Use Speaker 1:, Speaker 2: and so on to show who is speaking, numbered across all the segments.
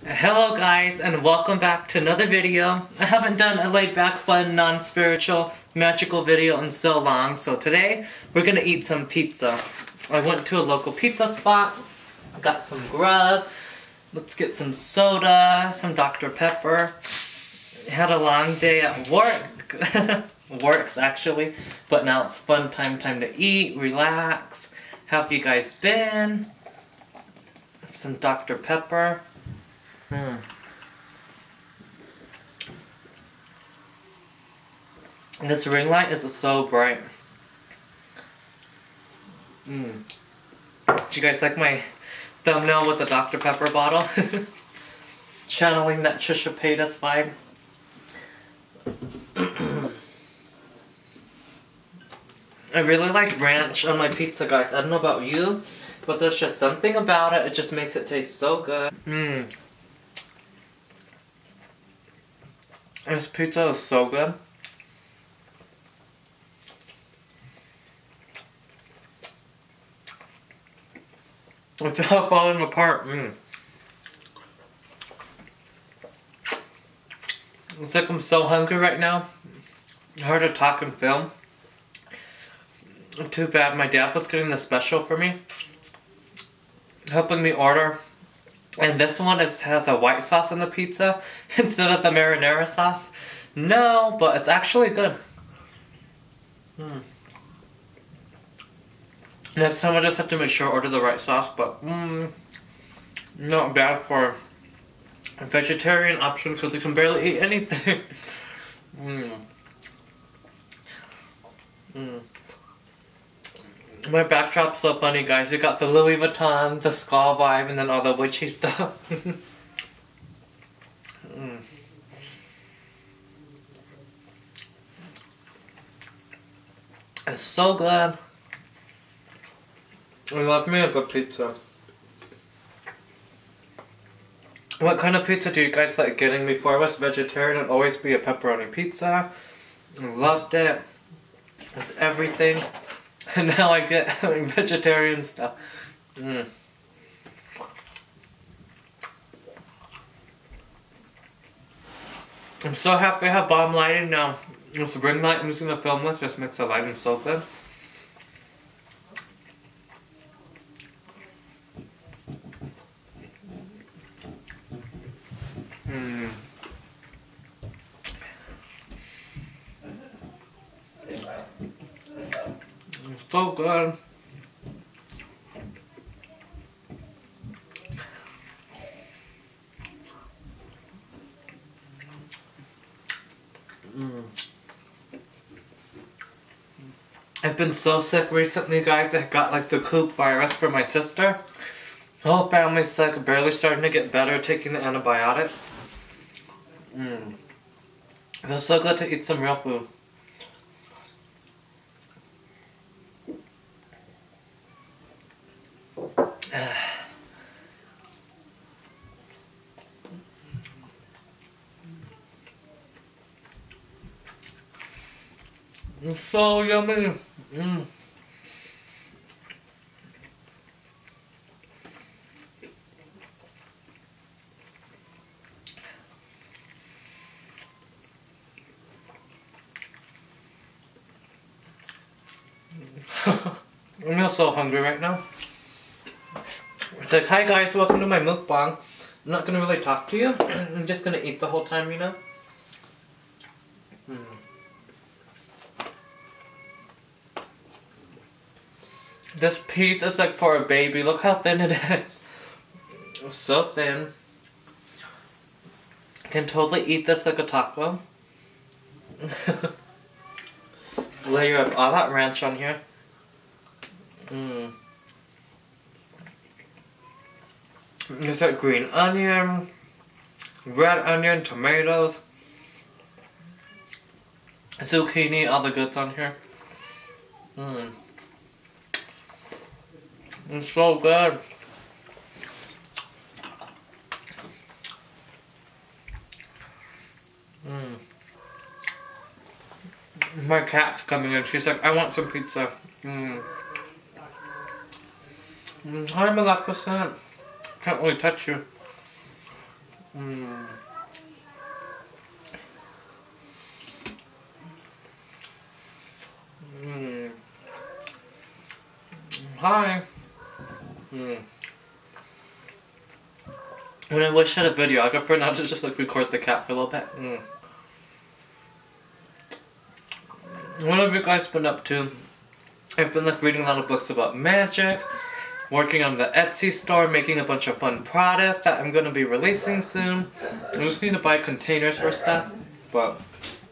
Speaker 1: Hello guys, and welcome back to another video. I haven't done a laid back, fun, non-spiritual, magical video in so long, so today we're gonna eat some pizza. I went to a local pizza spot, got some grub, let's get some soda, some Dr. Pepper. Had a long day at work, works actually, but now it's fun time to eat, relax. How have you guys been? Some Dr. Pepper. This ring light is so bright. Do you guys like my thumbnail with the Dr. Pepper bottle? Channeling that Trisha Paytas vibe. I really like ranch on my pizza, guys. I don't know about you, but there's just something about it. It just makes it taste so good. This pizza is so good. It's all falling apart. It's like I'm so hungry right now. Hard to talk and film. Too bad my dad was getting the special for me, helping me order. And this one has a white sauce in the pizza instead of the marinara sauce. No, but it's actually good. Next time I just have to make sure I order the right sauce, but not bad for a vegetarian option because you can barely eat anything. My backdrop's so funny, guys. You got the Louis Vuitton, the skull vibe, and then all the witchy stuff. It's so good. I love me a good pizza. What kind of pizza do you guys like getting? Before I was vegetarian, it'd always be a pepperoni pizza. I loved it. It's everything. And now I get vegetarian stuff. I'm so happy I have bomb lighting now. This ring light I'm using to film with just makes the lighting so good. It's so good. I've been so sick recently, guys. I got like the coop virus for my sister. The whole family's sick, barely starting to get better taking the antibiotics. It feels so good to eat some real food. It's so yummy. I'm so hungry right now. It's like, hi guys, welcome to my mukbang. I'm not gonna really talk to you. I'm just gonna eat the whole time, you know? This piece is like for a baby. Look how thin it is. It's so thin. Can totally eat this like a taco. Layer up all that ranch on here. There's like green onion, red onion, tomatoes, zucchini, all the goods on here. It's so good. My cat's coming in. She's like, I want some pizza. Hi, Maleficent. Can't really touch you. Hi. When I wish I had a videographer now to just like record the cat for a little bit. What have you guys been up to? I've been like reading a lot of books about magic, working on the Etsy store, making a bunch of fun products that I'm gonna be releasing soon. I just need to buy containers for stuff, but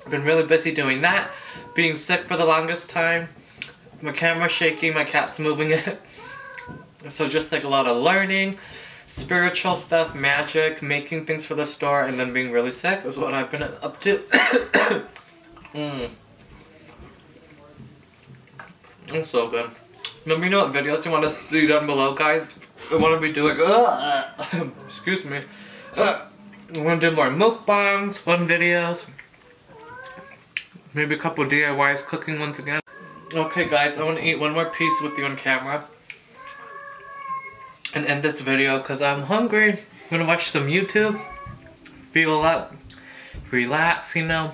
Speaker 1: I've been really busy doing that, being sick for the longest time. My camera's shaking, my cat's moving it. So just like a lot of learning, spiritual stuff, magic, making things for the store, and then being really sick is what I've been up to. It's so good. Let me know what videos you want to see down below, guys. I want to be doing, excuse me. I want to do more mukbangs, fun videos. Maybe a couple DIYs, cooking ones again. Okay guys, I want to eat one more piece with you on camera and end this video because I'm hungry. I'm gonna watch some YouTube, feel up, relax, you know.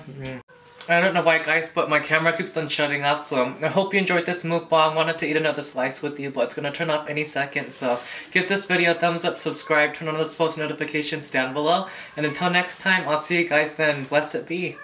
Speaker 1: I don't know why guys, but my camera keeps on shutting off, so I hope you enjoyed this mukbang. Wanted to eat another slice with you, but it's gonna turn off any second, so give this video a thumbs up, subscribe, turn on those post notifications down below, and until next time, I'll see you guys then. Blessed be.